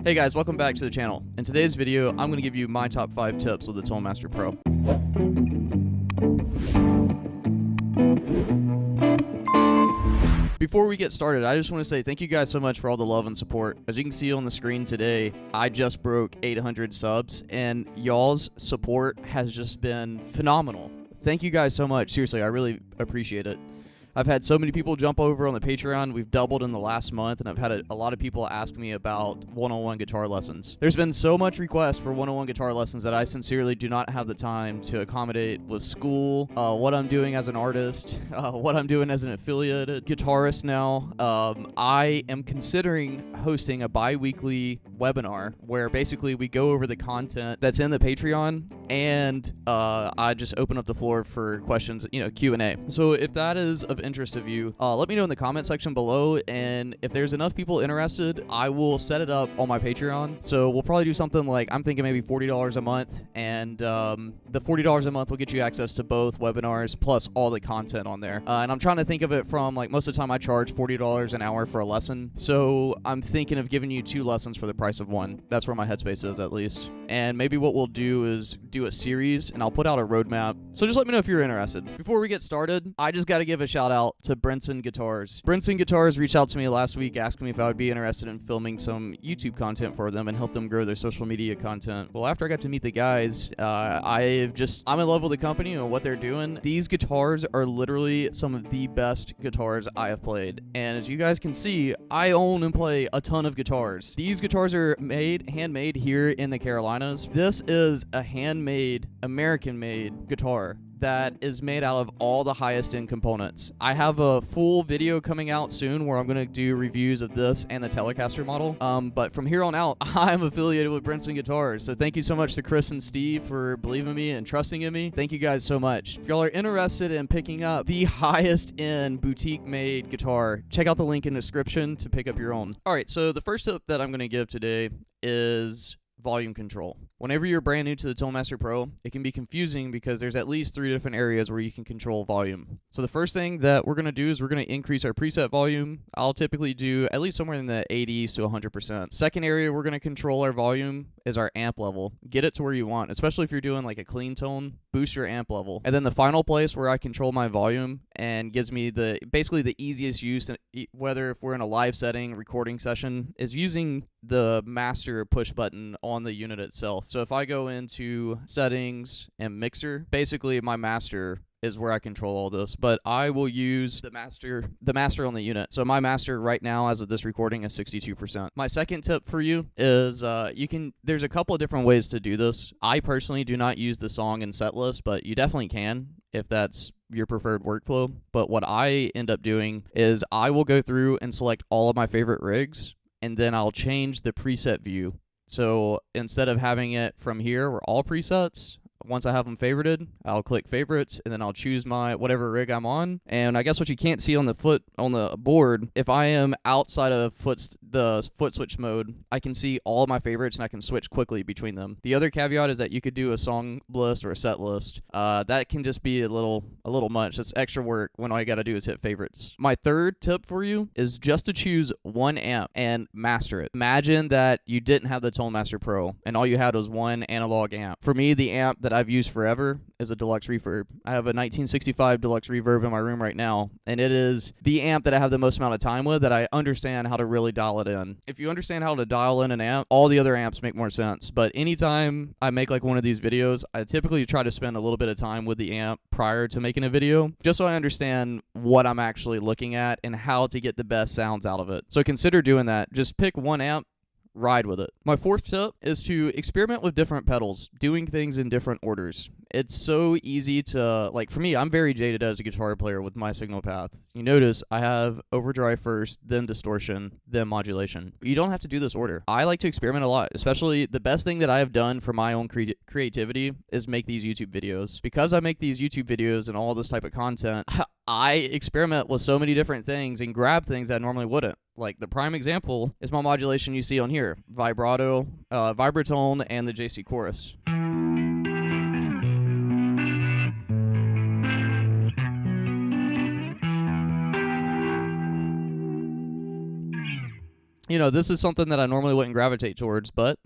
Hey guys, welcome back to the channel. In today's video, I'm going to give you my top 5 tips with the Tonal Master Pro. Before we get started, I just want to say thank you guys so much for all the love and support. As you can see on the screen today, I just broke 800 subs, and y'all's support has just been phenomenal. Thank you guys so much. Seriously, I really appreciate it. I've had so many people jump over on the Patreon. We've doubled in the last month, and I've had a lot of people ask me about one-on-one guitar lessons. There's been so much request for one-on-one guitar lessons that I sincerely do not have the time to accommodate with school, what I'm doing as an artist, what I'm doing as an affiliate guitarist now. I am considering hosting a bi-weekly webinar where basically we go over the content that's in the Patreon, and I just open up the floor for questions, Q&A. So if that is of interest of you, let me know in the comment section below, and if there's enough people interested, I will set it up on my Patreon. So we'll probably do something like, I'm thinking maybe $40 a month, and the $40 a month will get you access to both webinars plus all the content on there. And I'm trying to think of it from, like, most of the time I charge $40 an hour for a lesson, so I'm thinking of giving you 2 lessons for the price of 1. That's where my headspace is, at least. And maybe what we'll do is do a series, and I'll put out a roadmap. So just let me know if you're interested. Before we get started, I just got to give a shout out to Brinson Guitars. Brinson Guitars reached out to me last week asking me if I would be interested in filming some YouTube content for them and help them grow their social media content. Well, after I got to meet the guys, I'm in love with the company and what they're doing. These guitars are literally some of the best guitars I have played. And as you guys can see, I own and play a ton of guitars. These guitars are handmade here in the Carolinas. This is a handmade, American-made guitar that is made out of all the highest end components. I have a full video coming out soon where I'm going to do reviews of this and the Telecaster model. But from here on out, I'm affiliated with Brinson Guitars. So thank you so much to Chris and Steve for believing me and trusting in me. Thank you guys so much. If y'all are interested in picking up the highest end boutique made guitar, check out the link in the description to pick up your own. All right, so the first tip that I'm going to give today is volume control. Whenever you're brand new to the Tonal Master Pro, it can be confusing because there's at least 3 different areas where you can control volume. So the first thing that we're going to do is we're going to increase our preset volume. I'll typically do at least somewhere in the 80s to 100%. Second area we're going to control our volume is our amp level. Get it to where you want, especially if you're doing like a clean tone, boost your amp level. And then the final place where I control my volume and gives me basically the easiest use, whether if we're in a live setting, recording session, is using the master push button on the unit itself. So if I go into settings and mixer, basically my master is where I control all this, but I will use the master on the unit. So my master right now, as of this recording, is 62%. My second tip for you is there's a couple of different ways to do this. I personally do not use the song and set list, but you definitely can if that's your preferred workflow. But what I end up doing is I will go through and select all of my favorite rigs, and then I'll change the preset view. So instead of having it from here where all presets, once I have them favorited, I'll click favorites, and then I'll choose my whatever rig I'm on. And I guess what you can't see on the board, if I am outside of the foot switch mode, I can see all of my favorites and I can switch quickly between them. The other caveat is that you could do a song list or a set list. That can just be a little much. That's extra work when all you got to do is hit favorites. My third tip for you is just to choose one amp and master it. Imagine that you didn't have the Tonal Master Pro and all you had was one analog amp. For me, the amp that I've used forever is a deluxe reverb. I have a 1965 deluxe reverb in my room right now, and it is the amp that I have the most amount of time with, that I understand how to really dial it in. If you understand how to dial in an amp, all the other amps make more sense. But anytime I make like one of these videos, I typically try to spend a little bit of time with the amp prior to making a video, just so I understand what I'm actually looking at and how to get the best sounds out of it. So consider doing that. Just pick one amp, ride with it. My fourth tip is to experiment with different pedals, doing things in different orders. It's so easy to, like, for me, I'm very jaded as a guitar player with my signal path. You notice I have overdrive first, then distortion, then modulation. You don't have to do this order. I like to experiment a lot, especially the best thing that I have done for my own creativity is make these YouTube videos. Because I make these YouTube videos and all this type of content, I experiment with so many different things and grab things that I normally wouldn't. Like the prime example is my modulation you see on here, vibrato, vibratone, and the JC chorus. this is something that I normally wouldn't gravitate towards, but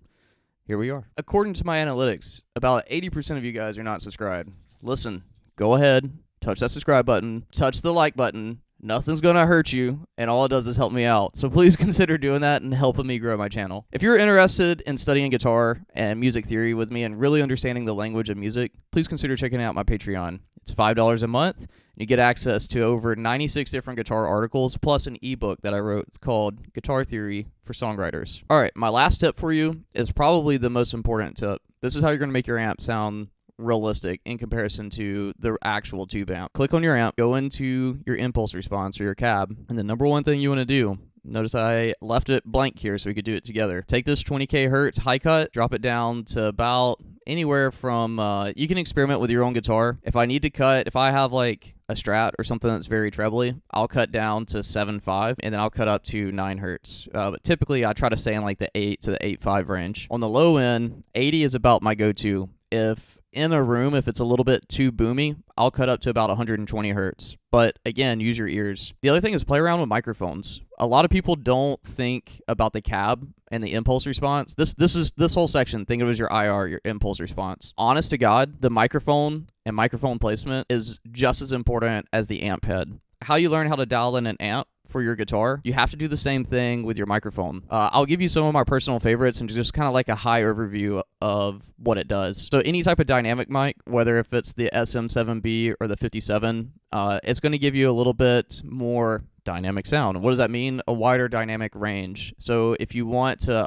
here we are. According to my analytics, about 80% of you guys are not subscribed. Listen, go ahead, touch that subscribe button, touch the like button. Nothing's going to hurt you, and all it does is help me out. So please consider doing that and helping me grow my channel. If you're interested in studying guitar and music theory with me and really understanding the language of music, please consider checking out my Patreon. It's $5 a month. You get access to over 96 different guitar articles, plus an ebook that I wrote. It's called Guitar Theory for Songwriters. All right, my last tip for you is probably the most important tip. This is how you're going to make your amp sound realistic in comparison to the actual tube amp. Click on your amp, go into your impulse response or your cab, and the number one thing you want to do, notice I left it blank here so we could do it together. Take this 20K hertz high cut, drop it down to about anywhere from, you can experiment with your own guitar. If I need to cut, if I have like a Strat or something that's very trebly, I'll cut down to 7.5 and then I'll cut up to 9 hertz. But typically I try to stay in like the 8 to the 8.5 range. On the low end, 80 is about my go-to. If in a room, if it's a little bit too boomy, I'll cut up to about 120 hertz. But again, use your ears. The other thing is play around with microphones. A lot of people don't think about the cab and the impulse response. This whole section, think of it as your IR, your impulse response. Honest to God, the microphone and microphone placement is just as important as the amp head. How you learn how to dial in an amp for your guitar, you have to do the same thing with your microphone. I'll give you some of my personal favorites and just kind of like a high overview of what it does. So any type of dynamic mic, whether if it's the SM7B or the 57, it's going to give you a little bit more dynamic sound. What does that mean? A wider dynamic range. So if you want to,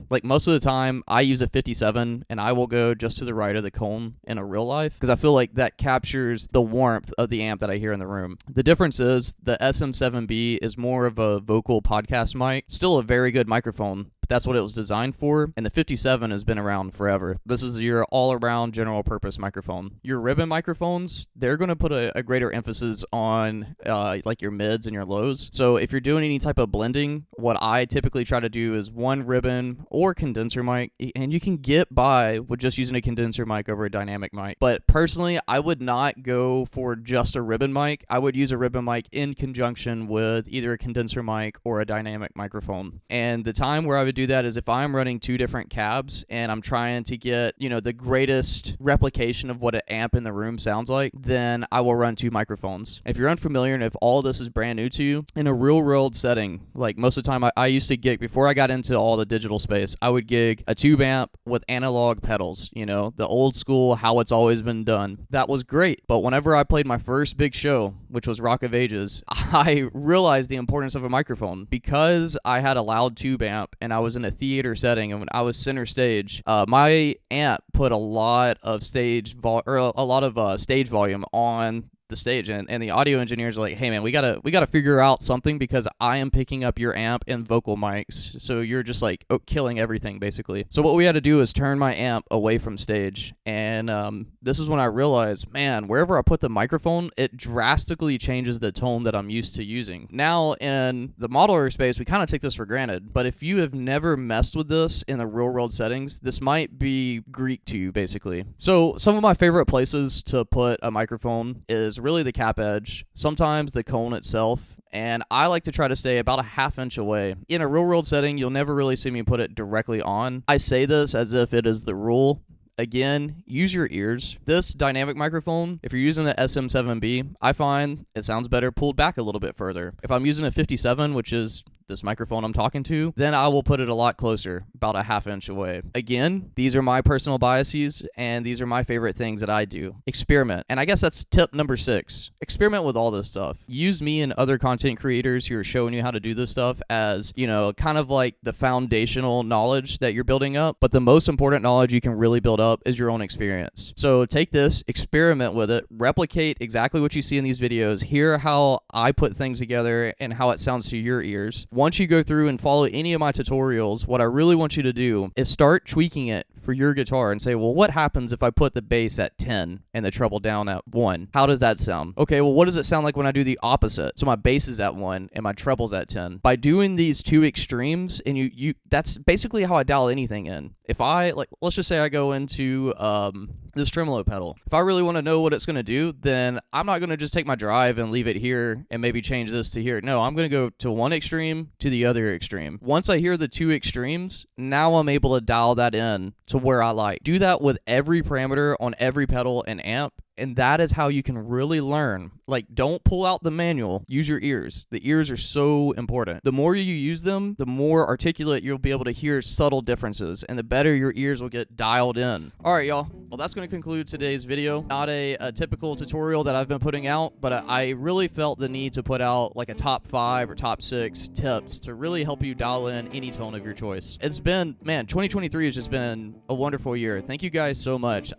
like most of the time, I use a 57 and I will go just to the right of the cone in a real life because I feel like that captures the warmth of the amp that I hear in the room. The difference is the SM7B is more of a vocal podcast mic, still a very good microphone. That's what it was designed for, and the 57 has been around forever. This is your all-around general-purpose microphone. Your ribbon microphones, they're going to put a greater emphasis on like your mids and your lows. So if you're doing any type of blending, what I typically try to do is one ribbon or condenser mic, and you can get by with just using a condenser mic over a dynamic mic. But personally, I would not go for just a ribbon mic. I would use a ribbon mic in conjunction with either a condenser mic or a dynamic microphone. And the time where I would do that is if I'm running two different cabs and I'm trying to get, the greatest replication of what an amp in the room sounds like, then I will run two microphones. If you're unfamiliar and if all this is brand new to you, in a real world setting, like most of the time I used to gig, before I got into all the digital space, I would gig a tube amp with analog pedals, the old school, how it's always been done. That was great. But whenever I played my first big show, which was Rock of Ages, I realized the importance of a microphone because I had a loud tube amp and I was in a theater setting, and when I was center stage, my amp put a lot of stage volume on the stage, and the audio engineers are like, hey man, we gotta figure out something because I am picking up your amp and vocal mics, so you're just like killing everything basically. So what we had to do is turn my amp away from stage, and this is when I realized, man, wherever I put the microphone, it drastically changes the tone that I'm used to using. Now in the modeler space, we kind of take this for granted, but if you have never messed with this in the real world settings, this might be Greek to you basically. So some of my favorite places to put a microphone is really the cap edge, sometimes the cone itself, and I like to try to stay about a half-inch away. In a real-world setting, you'll never really see me put it directly on. I say this as if it is the rule. Again, use your ears. This dynamic microphone, if you're using the SM7B, I find it sounds better pulled back a little bit further. If I'm using a 57, which is this microphone I'm talking to, then I will put it a lot closer, about a half-inch away. Again, these are my personal biases, and these are my favorite things that I do. Experiment. And I guess that's tip number 6. Experiment with all this stuff. Use me and other content creators who are showing you how to do this stuff as, kind of like the foundational knowledge that you're building up. But the most important knowledge you can really build up is your own experience. So take this, experiment with it, replicate exactly what you see in these videos, hear how I put things together and how it sounds to your ears. Once you go through and follow any of my tutorials, what I really want you to do is start tweaking it for your guitar and say, well, what happens if I put the bass at 10 and the treble down at 1? How does that sound? Okay, well, what does it sound like when I do the opposite? So my bass is at 1 and my treble's at 10. By doing these two extremes, and you that's basically how I dial anything in. If I, like, let's just say I go into this tremolo pedal. If I really want to know what it's going to do, then I'm not going to just take my drive and leave it here and maybe change this to here. No, I'm going to go to one extreme to the other extreme. Once I hear the two extremes, now I'm able to dial that in to where I like. Do that with every parameter on every pedal and amp. And that is how you can really learn. Like, don't pull out the manual. Use your ears. The ears are so important. The more you use them, the more articulate you'll be able to hear subtle differences, and the better your ears will get dialed in. All right, y'all. Well, that's going to conclude today's video. Not a typical tutorial that I've been putting out, but I really felt the need to put out like a top 5 or top 6 tips to really help you dial in any tone of your choice. It's been, man, 2023 has just been a wonderful year. Thank you guys so much.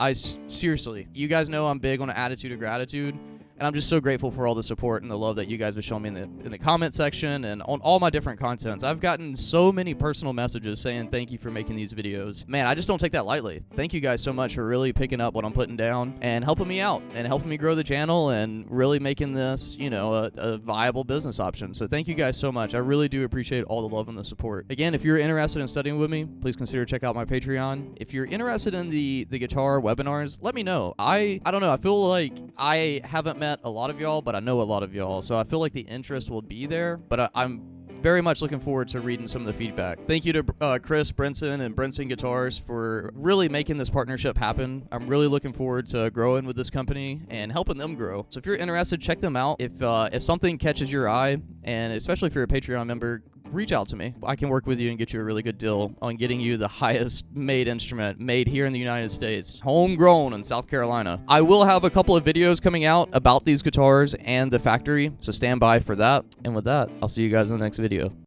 Seriously, you guys know I'm big on an attitude of gratitude, and I'm just so grateful for all the support and the love that you guys have shown me in the comment section and on all my different contents. I've gotten so many personal messages saying thank you for making these videos. Man, I just don't take that lightly. Thank you guys so much for really picking up what I'm putting down and helping me out and helping me grow the channel and really making this, you know, a viable business option. So thank you guys so much. I really do appreciate all the love and the support. Again, if you're interested in studying with me, please consider check out my Patreon. If you're interested in the guitar webinars, let me know. I don't know. I feel like I haven't met a lot of y'all, but I know a lot of y'all, so I feel like the interest will be there, but I'm very much looking forward to reading some of the feedback. Thank you to Chris, Brinson, and Brinson Guitars for really making this partnership happen. I'm really looking forward to growing with this company and helping them grow. So if you're interested, check them out. If something catches your eye, and especially if you're a Patreon member, reach out to me. I can work with you and get you a really good deal on getting you the highest made instrument made here in the United States, homegrown in South Carolina. I will have a couple of videos coming out about these guitars and the factory, so stand by for that. And with that, I'll see you guys in the next video.